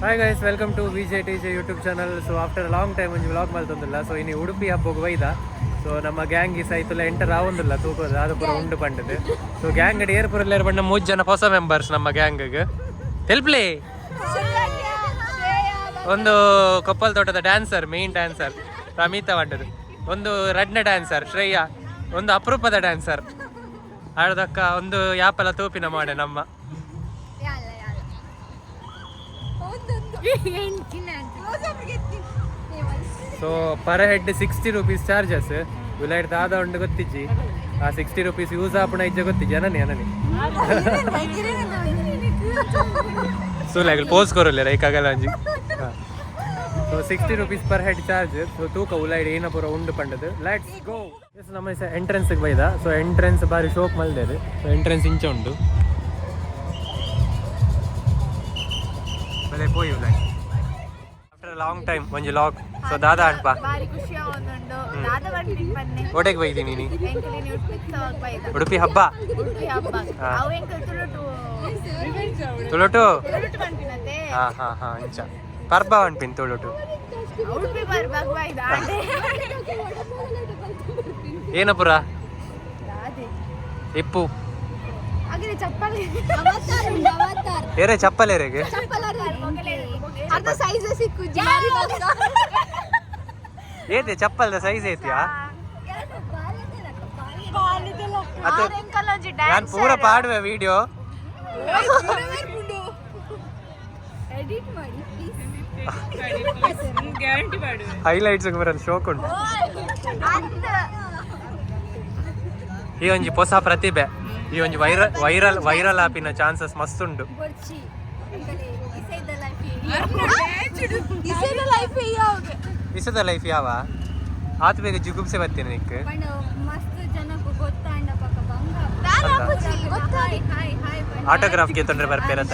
Hi guys, welcome to VJTJ YouTube channel. So after long time ಒಂದು vlog ಮಲ್ತೊಂದಿಲ್ಲ. So ಇನ್ನು ಉಡುಪಿ ಹಬ್ಬಕ್ಕೆ ಒಯ್ದ. So ನಮ್ಮ ಗ್ಯಾಂಗ್ ಈ ಸೈತುಲ ಎಂಟರ್ ಆವೊಂದಿಲ್ಲ ತೂಕೋದು ಅದು ಪೂರ ಉಂಡು ಪಂಡದು. ಸೊ ಗ್ಯಾಂಗ್ ಅಡಿ ಏರ್ಪುರಲ್ಲೇರು ಬಂದ 3 ಜನ ಹೊಸ ಮೆಂಬರ್ಸ್ ನಮ್ಮ ಗ್ಯಾಂಗ್ಗೆ. ಹೆಲ್ಪ್ಲೇ ಒಂದು ಕೊಪ್ಪಲ್ ತೋಟದ ಡ್ಯಾನ್ಸರ್, ಮೇನ್ ಡ್ಯಾನ್ಸರ್ ರಮಿತಾ ಬಂಡದು. ಒಂದು ರಡ್ನ ಡ್ಯಾನ್ಸರ್ ಶ್ರೇಯಾ, ಒಂದು ಅಪರೂಪದ ಡ್ಯಾನ್ಸರ್ ಆಡದಕ್ಕ, ಒಂದು ಯಾಪಲ ತೂಪಿನ ಮಾಡೆ ನಮ್ಮ. So per head 60 rupees charges. ವಿಲೈಟ್ ದಾದ ಉಂಡು ಗೊತ್ತಿಜ್ಜಿ. ಆ 60 ರೂಪೀಸ್ ಯೂಸ್ ಆಪಣ ಇಜ್ಜ ಗೊತ್ತಿಜ್ಜಿ ಅನನಿ ಸುಲಾಗಲ್ ಪೋಸ್ ಕೊರಲ್ಲ ರೈಕಾಗಲ್ಲ ಅಂಜಿ. So 60 rupees per head charge. So ತೂಕ ಉಲೈಡ್ ಏನ ಪೂರ ಉಂಡು ಪಂಡದು. Let's go. ಎಸ್ ನಮ್ಮ ಎಂಟ್ರೆನ್ಸ್ಗೆ ಬೈದ. ಸೊ ಎಂಟ್ರೆನ್ಸ್ ಬಾರಿ ಶೋಕ್ ಮಲ್ದೇದು. ಸೊ ಎಂಟ್ರೆನ್ಸ್ ಇಂಚ ಉಂಡು ಪೋಯಿ ಉಲೈಡ್ ಆಫ್ಟರ್ ಲಾಂಗ್ ಟೈಮ್ ಒಂಜಿ ಲಾಗ್. ಸೊ ದಾದ ಅನ್ಪ ಒಡೆಗೆ ಬೈದಿ ನೀನು ಉಡುಪಿ ಹಬ್ಬ ತುಳುಟು ಹಾ ಇಂಚ ಪರ್ಬ ಅನ್ಪಿನ್ ತುಳುಟು ಏನಪುರ ಇಪ್ಪು ಏರೆ ಚಪ್ಪಲೇರೆಗೆ ಏತೆ ಚಪ್ಪಲ್ದ ಸೈಜ್ ಐತಿಯಾ? ನಾನು ಪೂರ ಪಾಡುವೆ ವಿಡಿಯೋ ಹೈಲೈಟ್ಸ್ ಬರಲ್ಲ ಶೋಕ್ ಉಂಟು. ಈ ಒಂಜಿ ಹೊಸ ಪ್ರತಿಭೆ, ಈ ಒಂಜಿ ವೈರಲ್ ಆಪಿನ ಚಾನ್ಸಸ್ ಮಸ್ತ್ ಉಂಟು. ಇಸದ ಲೈಫ್ ಯಾವ ಆತ ಬೇಗ ಜುಗುಪ್ಸೆ ಬರ್ತೀನಿ ನಿಕ್ ಆಟೋಗ್ರಾಫ್ಗೆ ತೊಂದರೆ ಬರ್ಪೇರತ್ತ.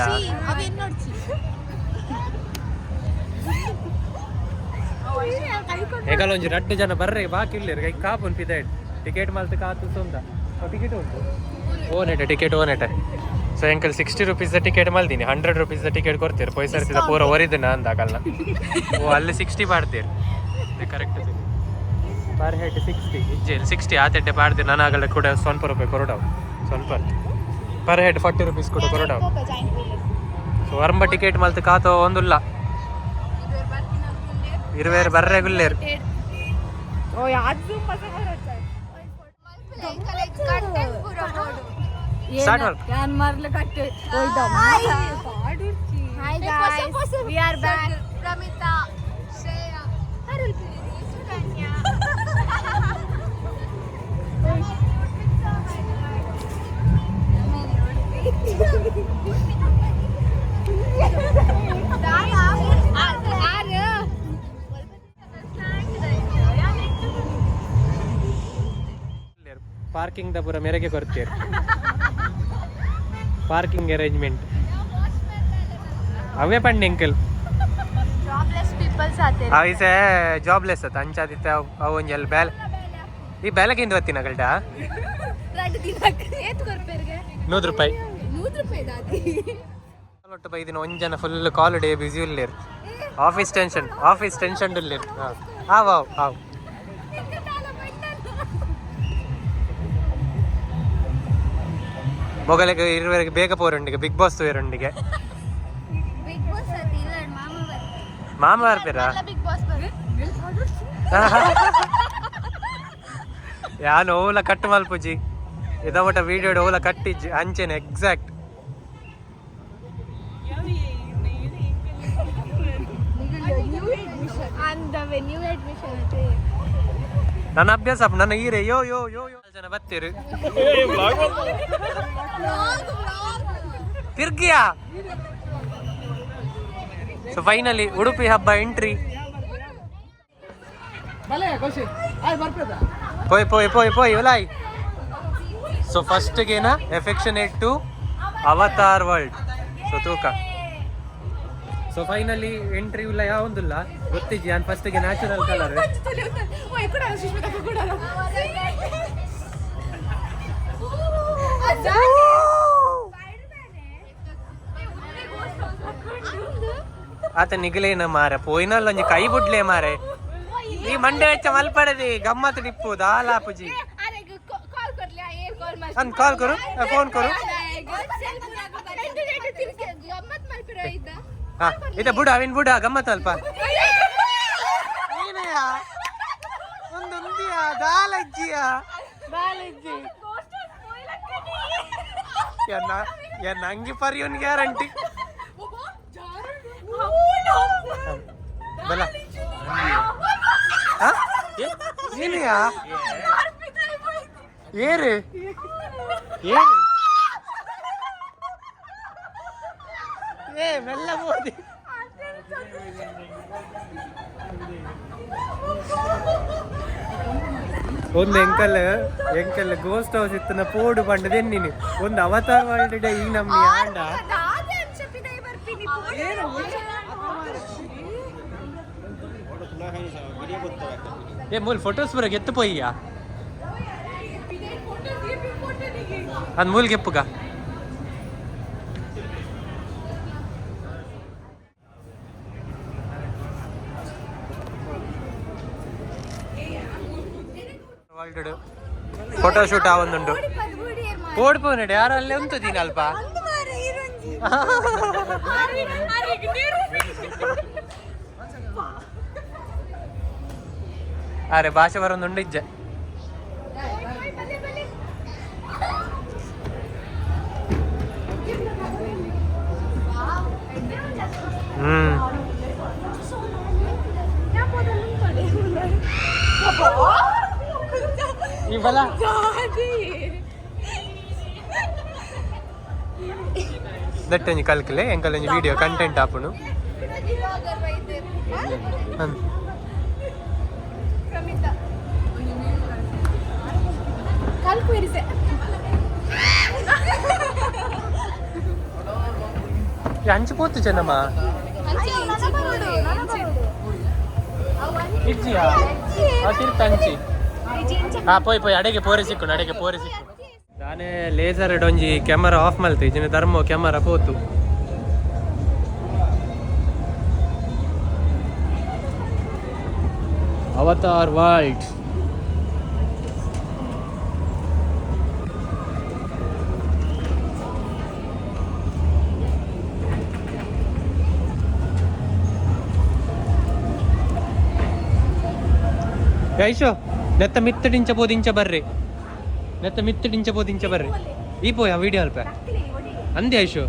ಹೇಗಲ್ಲ ಒಂಜಿ 2 ಜನ ಬರ್ರೆ ಬಾಕಿ ಇಲ್ಲ ಕೈ ಕಾಪುನ್ ಪಿದಾಯ್ಡ್ ಟಿಕೆಟ್ ಮಾಲ್ತ ಕಾತು ಸೊಂದ ಟಿಕೆಟ್ ಉಂಟು ಓನೆಟೆ ಟಿಕೆಟ್ ಓನೆಟೆ. ಸೊ ಎಂಕಲ್ 60 ರೂಪೀಸ್ ಟಿಕೆಟ್ ಮಲ್ದೀನಿ. 100 ರೂಪೀಸ್ ಟಿಕೆಟ್ ಕೊಡ್ತೀರಿ ಪೊಯ್ಸರ್ತಿದ ಪೂರ ಒರಿದನ ಅಂದಾಗಲ್ಲ. ಓ ಅಲ್ಲಿ 60 ಮಾಡ್ತೀರಿ ಕರೆಕ್ಟ್. ಪರ್ ಹೆಡ್ 60 ಇಜ್ಜೇಲಿ 60 ಆತೆಡ್ಡೆ ಪಾಡ್ತೀರಿ. ನನಗಲ್ಲ ಕೂಡ 100 ರೂಪಾಯಿ ಕೊರಡವು 100 ಪರ್ ಹೆಡ್ 40 ರೂಪೀಸ್ ಕೂಡ ಕೊರಡವು. ಸೊ ವರ್ಂಬ ಟಿಕೆಟ್ ಮಲ್ತ ಕಾತೋ ಒಂದುಲ್ಲ ಇರುವೇರು ಬರ್ರೆ ಗುಲ್ಲೇರು. Start work. Hi guys, we are back. Ramita, Shreya, Sukanya. Parking the ಪೂರ ಮೇರೆಗೆ ಕೊಡ್ತೀರಿ. ಪಾರ್ಕಿಂಗ್ ಅರೇಂಜ್ಮೆಂಟ್ ಅವೇ ಪಂಡಿ ಅಂಕಲ್ Jobless people ಆತೆ. ಅವಿಸೆ ಜಾಬ್ಲೆಸ್ ಅತ ಅಂಚಾದಿತ್ತ ಅವು ಒಂಜಲ್ ಬ್ಯಾಲ್ ಈ ಬ್ಯಾಲಕಿಂದ ಹೊತ್ತಿನ ಗಲ್ಟ 2 ದಿನಕ್ಕೆ ಏತ್ ಕೊರ್ಪೇರ್ಗೆ 100 ರೂಪಾಯಿ ದಾದಿ ಒಟ್ಟು ಬೈದಿನ ಒಂಜನ ಫುಲ್ ಕಾಲ್ ಡೇ ಬಿಸಿ ಉಲ್ಲೇರು. ಆಫೀಸ್ ಟೆನ್ಷನ್ ಉಲ್ಲೇರು. ಹಾವ್ ಮೊಗಲಿಗೆ ಇರುವರೆಗೆ ಬೇಗ ಪೋರಂಡಿಗೆ ಬಿಗ್ ಬಾಸ್ ತೋರಂಡಿಗೆ ಬಿಗ್ ಬಾಸ್ ಆತಿ ಇಲ್ಲ ಮಾಮ ಬರ್ತೀರಾ? ಬಿಗ್ ಬಾಸ್ ಯಾನು ಓಲ ಕಟ್ ಮಲ್ಪುಜಿ ಇದ ಮಟ್ಟ ವಿಡಿಯೋ ಓಲ ಕಟ್ಟಿಜ್ಜಿ ಅಂಚೆನೆ ಎಕ್ಸಾಕ್ಟ್. ನನ್ನ ಅಭ್ಯಾಸ ನನ್ನ ಈರೆ ಯೋ ಜನ ಬರ್ತೀರಿ ತಿರ್ಗಿಯಾ. ಸೊ ಫೈನಲಿ ಉಡುಪಿ ಹಬ್ಬ ಎಂಟ್ರಿ. ಪೋಯ್ ಒಲಾಯ್. ಸೊ ಫಸ್ಟ್ಗೇನ affectionate to Avatar World. So ತೂಕ. ಸೊ ಫೈನಲಿ ಎಂಟ್ರಿ ಇಲ್ಲ ಯಾವೊಂದಿಲ್ಲ ಗೊತ್ತಿಜ್ಜಿ. ನಾನು ಫಸ್ಟ್ಗೆ ನ್ಯಾಚುರಲ್ ಕಲರ್ ಆತ ನಿಗಲೇನ ಮಾರ ಪೋಯಿನಲ್ಲ ಒಂಜಿ ಕೈ ಬುಡ್ಲೆ ಮಾರೆ ಈ ಮಂಡೆ ವೆಚ್ಚ ಮಲ್ಪಡದಿ ಗಮ್ಮತ್ ಡಿಪ್ಪು ದಾಲಾಪುಜಿ ಅಂದ್ ಕಾಲ್ ಕೊರು ಫೋನ್ ಕೊರು ಹಾ ಇದ ಬುಡ ಅವಿನ್ ಬುಡ ಗಮ್ಮತ್ ಅಲ್ಪ ಒಂದೊಂದಿಯ ದಾಲಜ್ಜಿಯ ದಾಲಜ್ಜಿ ನಂಗೆ ಪರಿಯೋನ್ ಗ್ಯಾರಂಟಿ ಬಲ ಏನೆಯಾ ಏರು ಏರು ಏ ಮೆಲ್ಲ ಮೋದಿ ಒಂದು ಎಂಕಲ್ ಗೋಸ್ಟ್ ಹೌಸ್ ಇತ್ತನ ಪೋಡು ಬಂಡದೆ ನೀನು ಒಂದು ಅವತಾರ್ ವರ್ಲ್ಡ್ ಡೇ ಈ ನಮ್ಮ ಆಂಡ ಏ ಮೂಲ್ ಫೋಟೋಸ್ ಬರಗೆ ಎತ್ತು ಪೋಯ್ಯಾ ಅಂದ್ ಮೂಲ್ ಗೆಪ್ಪುಗ ಫೋಟೋ ಶೂಟ್ ಆವೊಂದುಂಡು ಓಡ್ಪೋನಡೆ ಯಾರು ಅಲ್ಲೇ ಉಂಟು ದೀನ ಅಲ್ಪ ಅರೆ ಭಾಷೆ ಬರೋಂದುಂಡು ಇಜ್ಜೆ ಇವಲ್ಲ ದಟ್ಟಂಜಿ ಕಲ್ಕಲೆ ಎಂಕಲಂಜಿ ವಿಡಿಯೋ ಕಂಟೆಂಟ್ ಆಪುನು ಅಂಚು ಪೋತು ಚೆನ್ನಮ್ಮ ಇಜ್ಜಿಯಾ ತಿರ್ತ ಪೋಯ್ ಅಡೆಗೆ ಪೋರೆ ಸಿಕ್ಕು ನಾನೇ ಲೇಸರ್ ಡೊಂಜಿ ಕ್ಯಾಮರಾ ಆಫ್ ಮಲ್ತೆ ಇಜಿನ ಧರ್ಮ ಕ್ಯಾಮರಾ ಪೋತು ಅವತಾರ್ ವರ್ಲ್ಡ್ ಐಶೋ ನೆತ್ತ ಮಿತ್ತಡಿಂಚ ಬರ್ರಿ ಈ ಪೋಯ ವಿಡಿಯೋ ಅಲ್ಪ ಅಂದೆ ಐಶೋ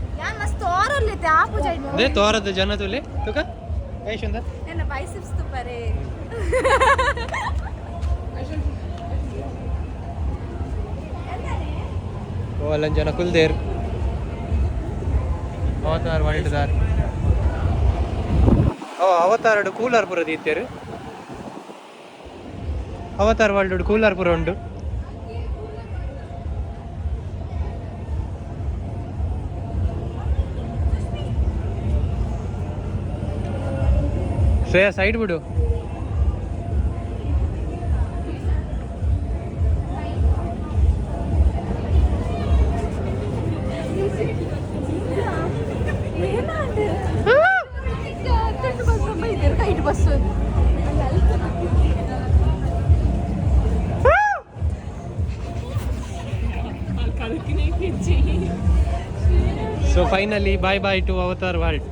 ಅದೇ ತೋರದ ಜನ ತುಲೆ ತುಕ ಐಶಂದ ಓ ಅಲ್ಲೊಂದು ಜನ ಕುಲ್ದೇರ್ ಅವತಾರ್ ವರ್ಲ್ಡ್ ದಾರ್ ಓ ಅವತಾರಡು ಕೂಲರ್ ಪುರ ದೀತೇರು ಅವತಾರ್ ವರ್ಲ್ಡ್ ಕೂಲರ್ ಪುರ ಉಂಡು ಶ್ರೇಯ ಸೈಡ್ ಬಿಡು So finally bye to Avatar World.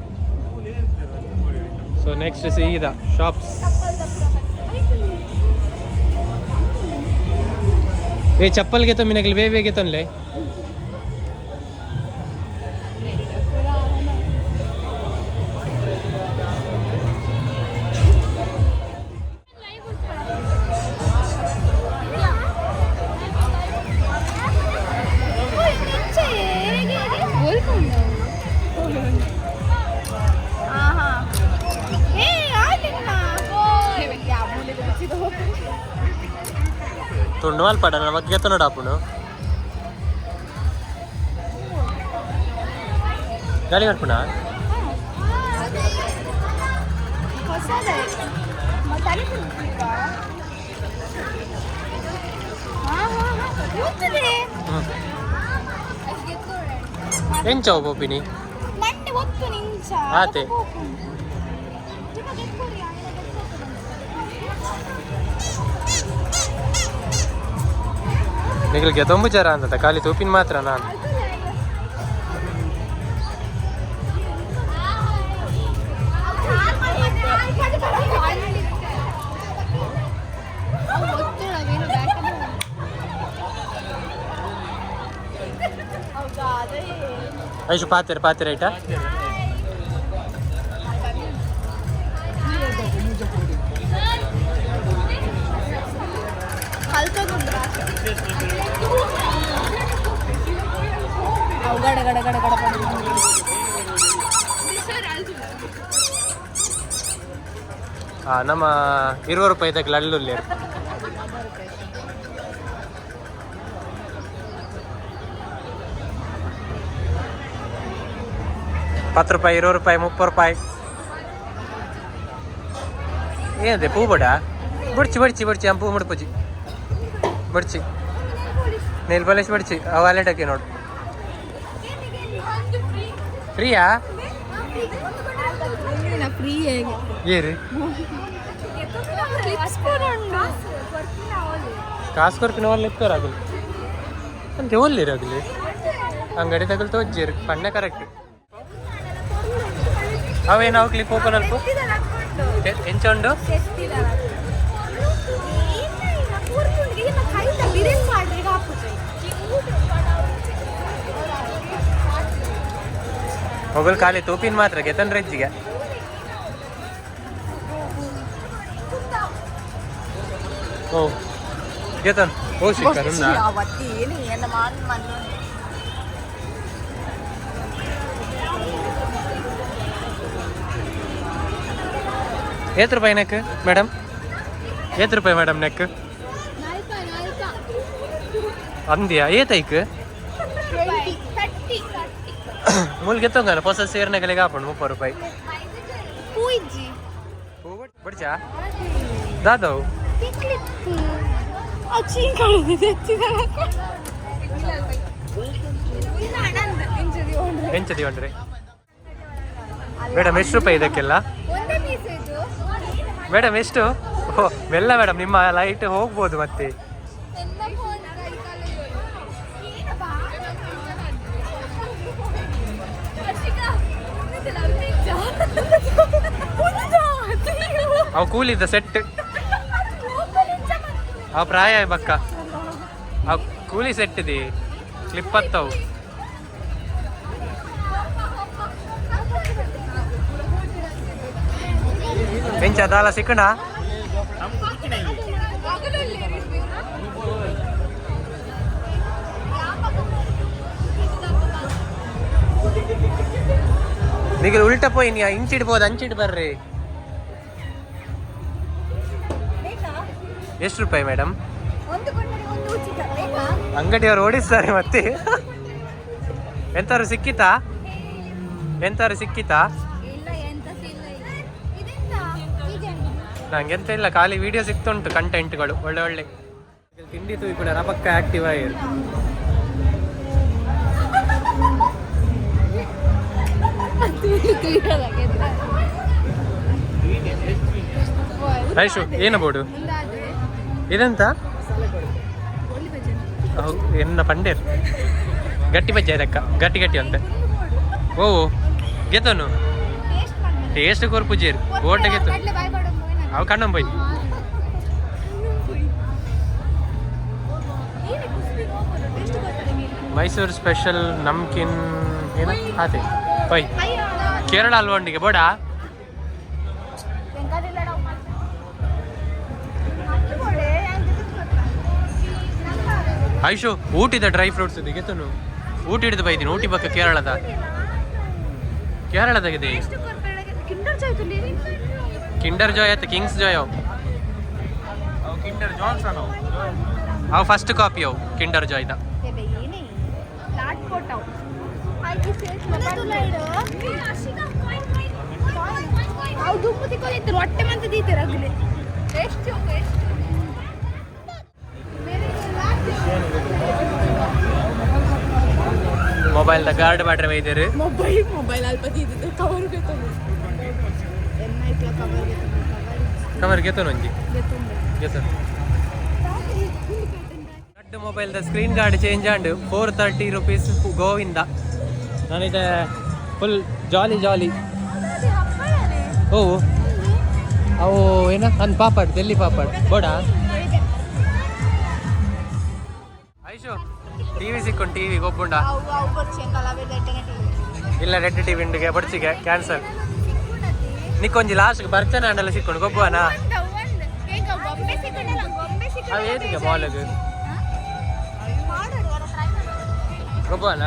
So next see the shops. ये चप्पल के तो मैंने कल वे के तो ले ತುಂಡುವಾಲ್ ಪಡ ನಮಗೆ ನೋಡ ಅಪ್ಪನು ಗಾಳಿ ಮಾಡ್ಪುಣ ಎಂಚವು ಬೋಪಿನಿ ಆತೆ ನಿಗಲ್ಗೆ ತೊಂಬು ಜರ ಅಂತ ಖಾಲಿ ತೂಪಿನ ಮಾತ್ರ ನಾನು ಐಶು ಪಾತಿರ ಐಟ ನಮ್ಮ 20 ರೂಪಾಯಿ ಲಳ್ಳುಲ್ಲಿ ₹10 ₹20 ₹30 ಏನದೆ ಪೂ ಬಡ ಬಡ್ಚಿ ಪೂ ಮುಡ್ಪುಜಿ ಬಡ್ಚಿ ನೆಲ್ ಪಾಲಿಶ್ ಬಡ್ಚಿ ಅವು ಅಲೆಟಕ್ಕೆ ನೋಡು ಫ್ರೀಯಾ ಏರಿ ಕಾಸು ಕೊರ್ಪಿನ ಒಳ್ಳೆ ಇಪ್ಪರಾಗಲಿ ಅಂತೆ ಒಳ್ಳಿರಾಗಲಿ ಅಂಗಡಿ ತಗಲು ತೋಜ್ಜಿರು ಪಣ್ಣೆ ಕರೆಕ್ಟ್ ಅವೇನು ಅವು ಕ್ಲಿಪ್ ಓಪನ್ ಅಲ್ಪ ಎಂಚ ಉಂಡು ಮೊಬೈಲ್ ಖಾಲಿ ತೂಪಿನ ಮಾತ್ರ ಗೆತನ್ ರೆಜ್ಜಿಗೆ ಓ ಗೆತನ್ ಓ ಸಿಕ್ಕ ₹8 ನೆಕ್ ಮೇಡಮ್ ₹8 ಮೇಡಮ್ ನೆಕ್ ಅಂದಿಯಾ ಏತೈಕ್ ಮೂಲ್ಗೆ ತೊಂಗನ ಹೊಸ ಸೇರ್ನೆಗಳಿಗೆ ಹಾಕೊಂಡು ₹30 ಬಡ್ಚಾ ದಾದವು ಎಂಚದಿ ಹೊಂಡ್ರಿ ಮೇಡಮ್ ಎಷ್ಟು ರೂಪಾಯಿ ಇದಕ್ಕೆಲ್ಲ ಮೇಡಮ್ ಎಷ್ಟು ಓ ಮೆಲ್ಲ ಮೇಡಮ್ ನಿಮ್ಮ ಲೈಟ್ ಹೋಗ್ಬೋದು ಮತ್ತೆ ಅವು ಕೂಲಿದ್ದ ಸೆಟ್ ಅವು ಪ್ರಾಯ ಬಕ್ಕ ಅವು ಕೂಲಿ ಸೆಟ್ ಇದೆ ಕ್ಲಿಪ್ ಹತ್ತವು ಎಂಚ ದಾಲ ಸಿಕ್ಕಣ ನಿಗಲ್ ಉಲ್ಟ ಪೋಯ್ ನೀ ಇಂಚಿಡ್ಬೋದು ಅಂಚಿಡ್ ಬರ್ರಿ ಎಷ್ಟು ರೂಪಾಯಿ ಮೇಡಮ್ ಅಂಗಡಿಯವರು ಓಡಿಸ್ತಾರೆ ಮತ್ತೆ ಎಂತಾರು ಸಿಕ್ಕಿತಾ ನಂಗೆಂತ ಇಲ್ಲ ಖಾಲಿ ವಿಡಿಯೋ ಸಿಕ್ತುಂಟು ಕಂಟೆಂಟ್ಗಳು ಒಳ್ಳೆ ತಿಂಡಿತು ಕೂಡ ರಪಕ್ಕ ಆಕ್ಟಿವ್ ಆಗಿರು ಐಶು ಏನು ಬೋಡು ಇದಂತ ಎನ್ನ ಪಂಡೇರ್ ಗಟ್ಟಿ ಬಜ್ಜಿ ಅದಕ್ಕ ಗಟ್ಟಿ ಅಂತೆ ಓ ಗೆತನು ಟೇಸ್ಟ್ ಕೋರ್ ಪೂಜೇರು ಓಟ ಗೆತ್ತು ಅವು ಕಣ್ಣಂ ಬೈ ಮೈಸೂರು ಸ್ಪೆಷಲ್ ನಮ್ಕಿನ್ ಏನು ಅದೇ ಬೈ ಕೇರಳ ಅಲ್ವಂಡಿಗೆ ಬೋಡ ಐಶು ಊಟಿದ ಡ್ರೈ ಫ್ರೂಟ್ಸ್ ಇದೆ ಗೆತ್ತನು ಊಟಿ ಹಿಡಿದು ಬೈದೀನಿ ಊಟಿ ಪಕ್ಕ ಕೇರಳದಾಗಿದೆ ಕಿಂಡರ್ ಜಾಯ್ ಆಯ್ತು ಕಿಂಗ್ಸ್ ಜಾಯ್ ಅವು ಕಿಂಡರ್ ಜಾನ್ಸನ್ ಅವು ಫಸ್ಟ್ ಕಾಪಿ ಅವು ಕಿಂಡರ್ ಜಾಯ್ದ ಹೊಟ್ಟೆ ಮಂತ ದೀತಾರೆ ಮೊಬೈಲ್ ಗಾರ್ಡ್ ಮಾಡ್ರೆ ಬೈದೇರು ಮೊಬೈಲ್ ಅಲ್ಪ ದೀದಿದ್ರೆ ಕವರ್ ಕವರ್ ಗೆತನು ಒಂಜಿ ಗೆತನು mobile screen guard change and 430 rupees Govinda. ನಾನಿದೆ ಫುಲ್ ಜಾಲಿ ಜಾಲಿ. ಓ ಅವು ಏನ ಅಂದ್ ಪಾಪಡ್ ಡೆಲ್ಲಿ ಪಾಪಡ್ ಬೋಡ ಐಶು ಟಿವಿ ಸಿಕ್ಕೊಂಡು ಟಿವಿ ಗೊಬ್ಬುಂಡ ಇಲ್ಲ ರೆಡ್ ಟಿವಿ ಉಂಡಿಗೆ ಬಡ್ಸಿಗೆ ಕ್ಯಾನ್ಸಲ್ ನಿಕ್ಕೊಂಜಿ ಲಾಸ್ಟ್ ಬರ್ತೇನೆ ಅಂಡಲ್ಲ ಸಿಕ್ಕೊಂಡು ಗೊಬ್ಬನ ಅವು ಏನಿಗೆ ಮಾಲ್ಗೆ ಗೊಬ್ಬನ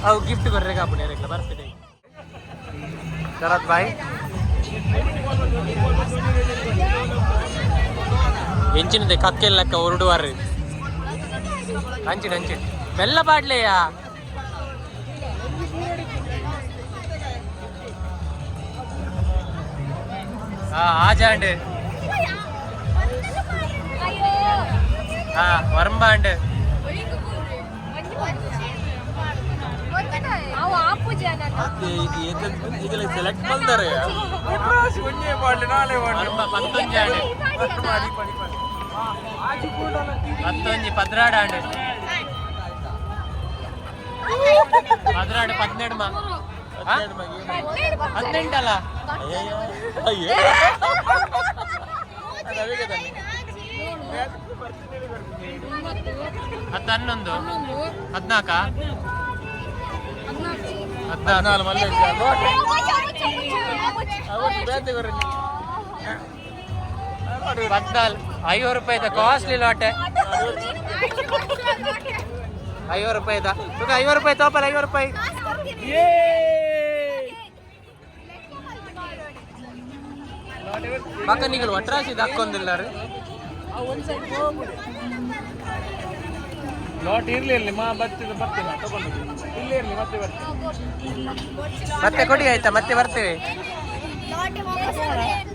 ಅವು ಗಿಫ್ಟ್ ಬರ್ರೆ ಕಾಪುಣಿ ಅದಕ್ಕೆ ಬರ್ತಿದೆ ಶರತ್ ಬಾಯ್ ಎಂಚಿನದೆ ಕಕ್ಕೆಲ್ಲಕ್ಕ ಹೊರಡುವಾರ್ರಿ ಹಂಚಿನ ಹಂಚಿನ ಬೆಲ್ಲ ಬಾಡ್ಲೆಯಾ ಆಜಾಂಡ್ ವರ್ಮಾಂಡ್ ಸೆಲೆಕ್ಟ್ ಮಾಡ್ತಾರೆ ಮತ್ತೊಂದು ಪದ್ರಾಡಾಂಡ್ ಪದ್ರಾಡು 18 ಅಲ್ಲ 11 14 5 ರೂಪಾಯಿದ ಕಾಸ್ಟ್ಲಿ ಲಾಟೆ 5 ರೂಪಾಯಿದ 5 ರೂಪಾಯಿ ತೋಪಲ್ಲ 5 ರೂಪಾಯಿ ಮಕ್ಕನಿಗಳು ಒಟ್ರಾಸಿ ಹಾಕೊಂದಿಲ್ಲ ಲಾಟ್ ಇರ್ಲಿ ಮಾ ಬರ್ತೀನಿ ತಗೊಂಡು ಇಲ್ಲೇ ಇರ್ಲಿ ಮತ್ತೆ ಬರ್ತೀನಿ ಮತ್ತೆ ಕೊಡಿ ಆಯ್ತಾ ಮತ್ತೆ ಬರ್ತೇವೆ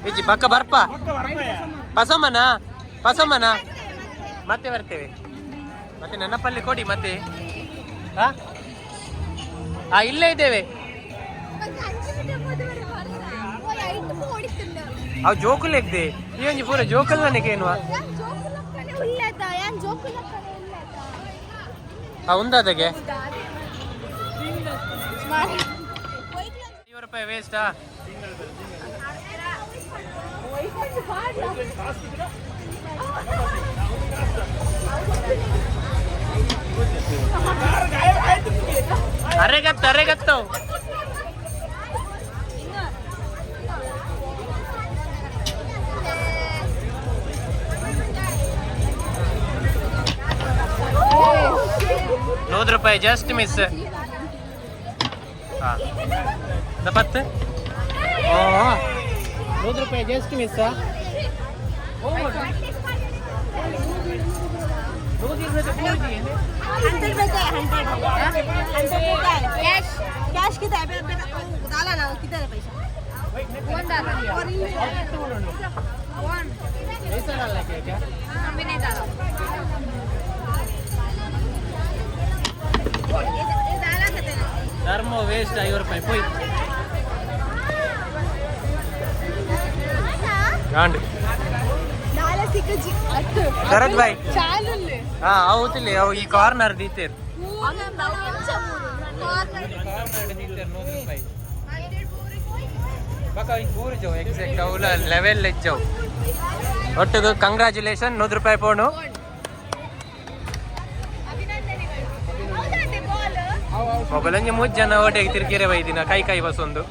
ಇಜ್ಜಿ ಪಕ್ಕ ಬರ್ಪ ಪಸಮ್ಮನ ಮತ್ತೆ ಬರ್ತೇವೆ ಮತ್ತೆ ನೆನಪಲ್ಲಿ ಕೊಡಿ ಮತ್ತೆ ಇಲ್ಲೇ ಇದ್ದೇವೆ ಅವು ಜೋಕುಲ್ ಎಗ್ದೆ ಈ ಒಂಜಿ ಪೂರ ಜೋಕಲ್ ನನಗೆ ಏನುವ ಉಂದಾದಗೆ 5 ರೂಪಾಯಿ ವೇಸ್ಟಾ ಅರೆಗತ್ತವು ₹100 ಜಸ್ಟ್ ಮಿಸ್ ಪತ್ತು ₹100 ಜಸ್ಟ್ ಮಿಸ್ कैश कितना है डाला ना कितना है पैसा $1 और ऐसा डालना क्या हमने नहीं डाला धर्म वेस्ट 5 ರೂಪಾಯಿ పోయి गांड डाला सिकजी शरद भाई चालुल्ले అవుతులే ఈ కార్నర్ దీతేర్ ಬಕ ಈ ಪೂರಿ ಜೋ ಎಕ್ಸಾಕ್ಟ್ ಅವಲ ಲೆವೆಲ್ ಲೆಜ್ಜೋ ಒಟ್ಟಿಗೆ ಕಂಗ್ರಾಚುಲೇಷನ್ ₹100 ಪೋಣು ಮೊಬೈಲ್ ಮೂರು ಜನ ಓಟೆಗೆ ತಿರ್ಗಿರೆ ಬೈದಿನ ಕೈ ಬಸೊಂದು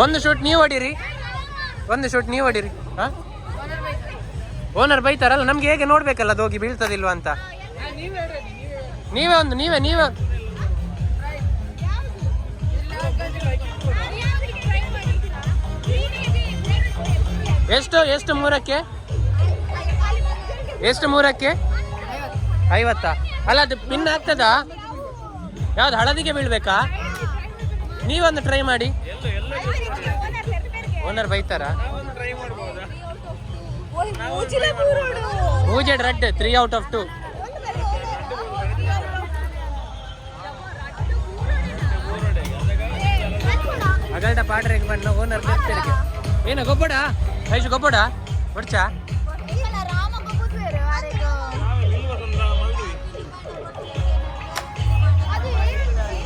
ಒಂದು ಶೂಟ್ ನೀವು ಹೊಡಿರಿ ಓನರ್ ಬೈತಾರಲ್ಲ ನಮ್ಗೆ ಹೇಗೆ ನೋಡ್ಬೇಕಲ್ಲ ಅದು ಹೋಗಿ ಬೀಳ್ತದಿಲ್ವಾ ಅಂತ ನೀವೇ ಎಷ್ಟು ಮೂರಕ್ಕೆ 50 ಅಲ್ಲ ಅದು ಪಿನ್ ಆಗ್ತದಾ ಯಾವ್ದು ಹಳದಿಗೆ ಬೀಳ್ಬೇಕಾ ನೀವೊಂದು ಟ್ರೈ ಮಾಡಿ ಓನರ್ ಬೈತಾರಾ ಮೂಜೆಡ್ ರೆಡ್ 3 ಔಟ್ ಆಫ್ 2 ಅಗಲ್ಡ ಪಾಡ್ರೆಗೆ ಬಣ್ಣ ಓನರ್ ಬರ್ತಿರ್ಗೆ ಏನ ಗೊಬ್ಬಡ ಐಶು ಗೊಬ್ಬಡ ಹೊಡ್ಚಾ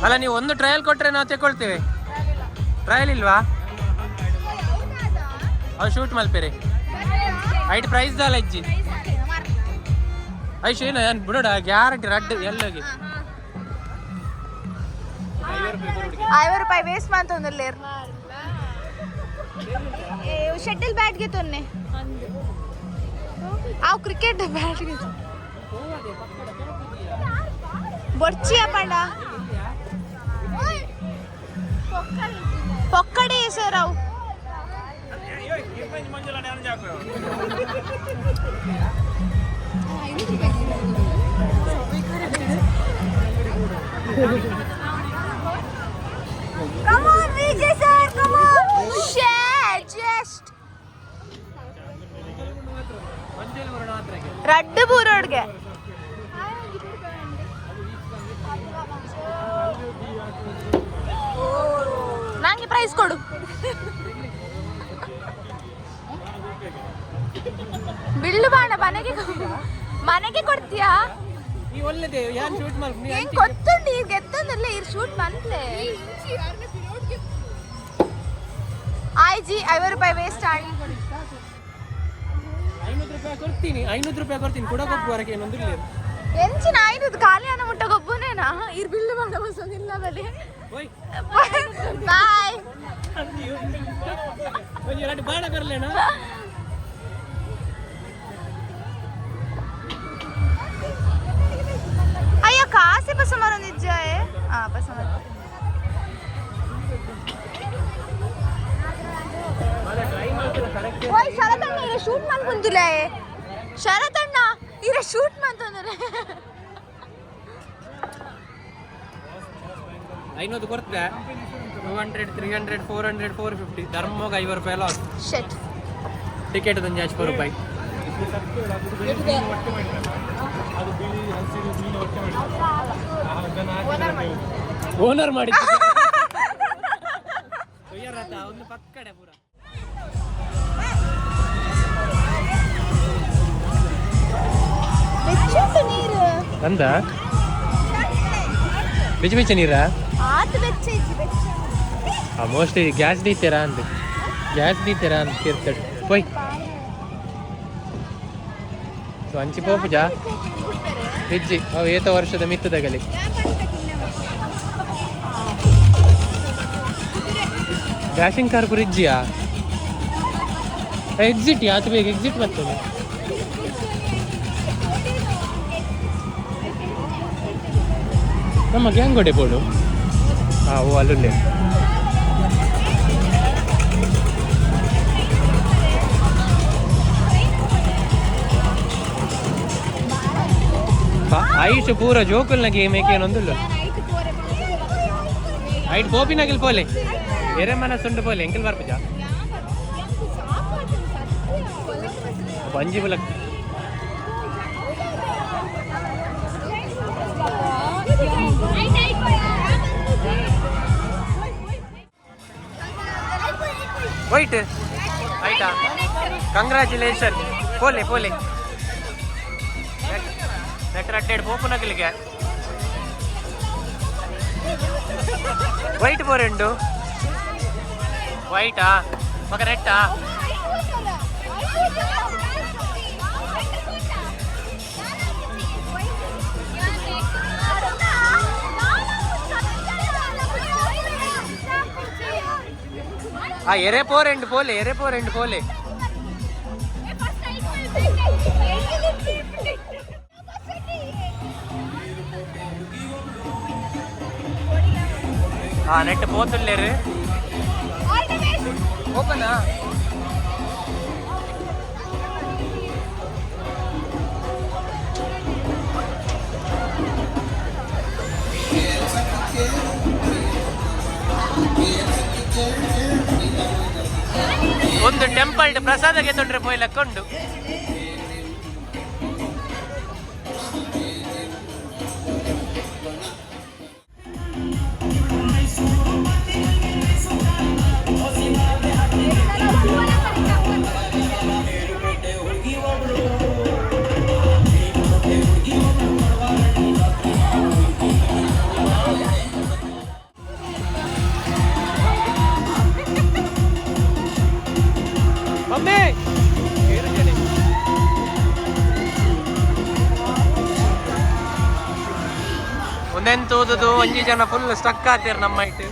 ಅಲ್ಲ ನೀವು ಒಂದು ಟ್ರಯಲ್ ಕೊಟ್ರೆ ನಾವು ತಗೊಳ್ತೇವೆ ಟ್ರಯಲ್ ಇಲ್ವಾ ಅವು ಶೂಟ್ ಮಲ್ಪೇರಿ ಐಟ್ ಪ್ರೈಸ್ ದಾಲ ಇಜ್ಜಿ ಐಶು ಏನು ಏನು ಬಿಡೋಡ ಗ್ಯಾರಂಟಿ ರಡ್ಡು ಎಲ್ಲೋಗಿ 50 ರೂಪಾಯಿ ವೇಸ್ಟ್ ಮಾಡ್ತಂದ್ರೆ ಶಟಲ್ ಬ್ಯಾಟ್ಗೆ ತೊನ್ನೆ ಆ ಕ್ರಿಕೆಟ್ ಬ್ಯಾಟ್ಗೆ ಬೊರ್ಚಿಯ ಪಂಡ ಪೊಕ್ಕಡೆ ಸರ್ ಅವು Come on, Vijay sir, come on. Share, just. ರಡ್ಡು ಬೂರೋಡ್ಗೆ ನಂಗೆ ಪ್ರೈಸ್ ಕೊಡು ಬಿಲ್ಲು ಬಾಣ ಮನೆಗೆ ಕೊಡ್ತೀಯಾ ಹೆಂಗ್ ಗೊತ್ತುಂಡು ಈಗ ಎತ್ತಂದಲ್ಲ ಇರ್ ಶೂಟ್ ಬಂದ್ಲೆ ಆಯ್ಜಿ 50 ರೂಪಾಯಿ ವೇಸ್ಟ್ ಆಗಿ 500 ರೂಪಾಯಿ ಕೊಡ್ತೀನಿ ಕೊಡಗೊಬ್ಬರಕ್ಕೆ ಏನೊಂದು ಎಂಚಿನ 500 ಖಾಲಿ ಅನ್ನ ಮುಟ್ಟ ಗೊಬ್ಬನೇನಾ ಇರ್ ಬಿಲ್ಲು ಬಾಣ ಬಸೋದಿಲ್ಲ ಬಲೆ ಬಾಯ್ ಬಾಣ ಬರಲೇನಾ अय्या कहाँ से बस हमारा निज्जा है हाँ बस हमारा ओए शरत अण्ಣ इरे शूट ಮಾಡ್ಕೊಂತಿಲ್ಲ ಶರತ್ ಅಣ್ಣ ಇರೆ ಶೂಟ್ ಮಾಡ್ತಂದ್ರೆ 500 ಕೊಡ್ತೆ 200 300 400 450 ಧರ್ಮೋಗ 50 ರೂಪಾಯಿ ಲಾಸ್ ಶಿಟ್ ಟಿಕೆಟ್ ದಂಜ 4 ರೂಪಾಯಿ ಓನರ್ ಮಾಡಿ ಒಂದು ಪಕ್ಕಡೆ ಪೂರ ಬೆಚ್ಚುಂಟು ನೀರು ಅಂದ ಬಿಚ್ಚ ಬಿಚ್ಚ ನೀರಾ ಆತ ಬೆಚ್ಚ ಇಜ್ಜಿ ಬೆಚ್ಚ ಮೋಸ್ಟ್ಲಿ ಗ್ಯಾಸ್ ದೀತೀರಾ ಅಂದೆ ಗ್ಯಾಸ್ ದೀತೀರಾ ಅಂತ ಇರ್ತಾಳೆ ಹೋಯ್ ಸೊ ಅಂಚಿ ಪೋಪುಜಾ ಇಜ್ಜಿ ಅವು ಏತ ವರ್ಷದ ಮಿತ್ತದಾಗಲಿ ಗ್ಯಾಸಿಂಗ್ ಕಾರ್ ಕೂಡ ಇಜ್ಜಿಯಾ ಎಕ್ಸಿಟ್ ಆತ ಬೇಗ ಎಕ್ಸಿಟ್ ಬರ್ತದೆ ನಮ್ಮ ಗ್ಯಾಂಗೋಡೆ ಬೋಡು ಹಾಂ ಓ ಅಲ್ಲೇ ಆಯುಷ್ ಪೂರ ಜೋಕುಲ್ನ ಗೇಮ್ ಏಕೇನೊಂದುಲ್ಲ ಐಟ್ ಪೋಪಿನಾಗಿಲ್ ಪೋಲೆ ಎರೆ ಮನಸ್ಸುಂಡು ಪೋಲೆ ಎಂಕಲ್ ಬರ್ಪುಜ ಬಂಜಿ ಬುಲಕ್ ವೈಟ್ ಆಯ್ತಾ ಕಂಗ್ರ್ಯಾಚುಲೇಷನ್ ಪೋಲೆ ಪೋಲೆ ನೆಟ್ರಟ್ಟೆಡ್ ಪೋಪುನಗಲಿಗೆ ವೈಟ್ ಬೋರೆಂಡು ವೈಟಾ ಮಗ ನೆಟ್ಟಾ ಎರೆ ಪೋರೆಂಡು ಪೋಲೆ ಎರೆ ಪೋರೆಂಡು ಪೋಲೆ ನೆಟ್ పోతుల్లేరు ఓపెనా ಒಂದು ಟೆಂಪಲ್ ಪ್ರಸಾದಕ್ಕೆ ತೊಂದ್ರೆ ಪೋಯ್ಲಕ್ಕೊಂಡು ಒಂದೆಂತ ಓದುದು ಒಂಜಿ ಜನ ಫುಲ್ ಸ್ಟಕ್ ಆತೀರ ನಮ್ಮ ಇಟ್ಟು.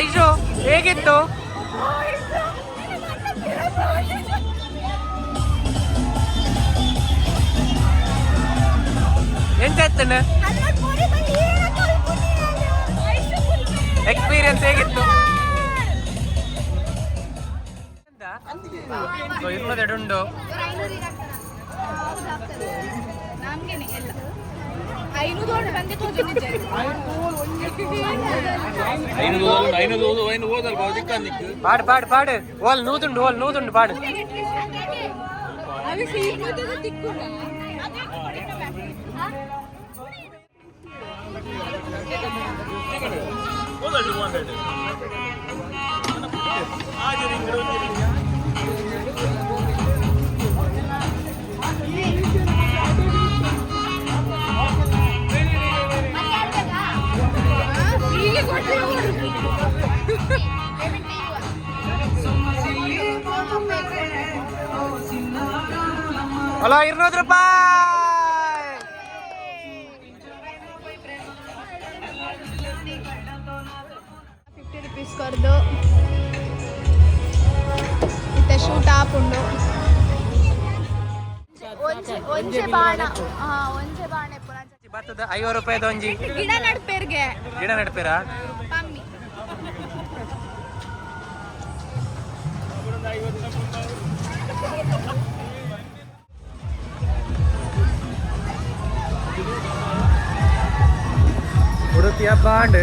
ಐಶು ಹೇಗಿತ್ತು? ಎಂತ ಎತ್ತನೆ ಎಕ್ಸ್ಪೀರಿಯನ್ಸ್ ಹೇಗಿತ್ತು? ಇರ್ಮದೆಡುಂಡು పాడు పాడు పాడు వాళ్ళు నూతుండు పాడు. ಹಲೋ 200 ರೂಪಾಯಿ. ₹50 ಕೊರ್ದು ಇತ್ತೆ ಶೂ ಟಾಪ್ ಉಂಡು ಒಂಜೆ ಬಾಣ ಒಂಜೆ ಬಾಣೆ ಪುರ ಬತ್ತದ 50 ರೂಪಾಯಿದ ಒಂಜಿ ಗಿಡ ನಡ್ಪೇರ್ಗೆ ಗಿಡ ನಡ್ಪೇರ ಕಮ್ಮಿ. ಉಡುಪಿಯ ಬಾಂಡ್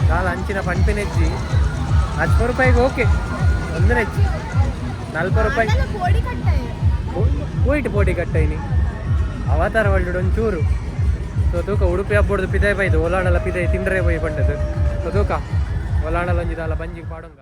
ಕಾಲ ಅಂಚಿನ ಪಂಪಿನೆಜ್ಜಿ 10 ರೂಪಾಯಿಗೆ ಓಕೆ ಒಂದು ನೆಜ್ಜಿ 40 ರೂಪಾಯಿ ಹೋಯ್ತು ಪೋಟಿ ಕಟ್ಟೈನಿ ಅವತಾರ ಒಳ್ಳೆ ಒಂಚೂರು. ಸೊ ತೂಕ ಉಡುಪಿ ಹಬ್ಬಡ್ದು ಪಿದಾಯ್ ಬೈದು ಒಲಾಣಲ ಪಿದಾಯ್ ತಿಂಡ್ರೆ ಬೈ ಪಂಡದು. ಸೊ ತೂಕ ಒಲಾಣಲ ಒಂಜಿದಾಲ ಬಂಜಿಗೆ ಪಾಡೋಂಗ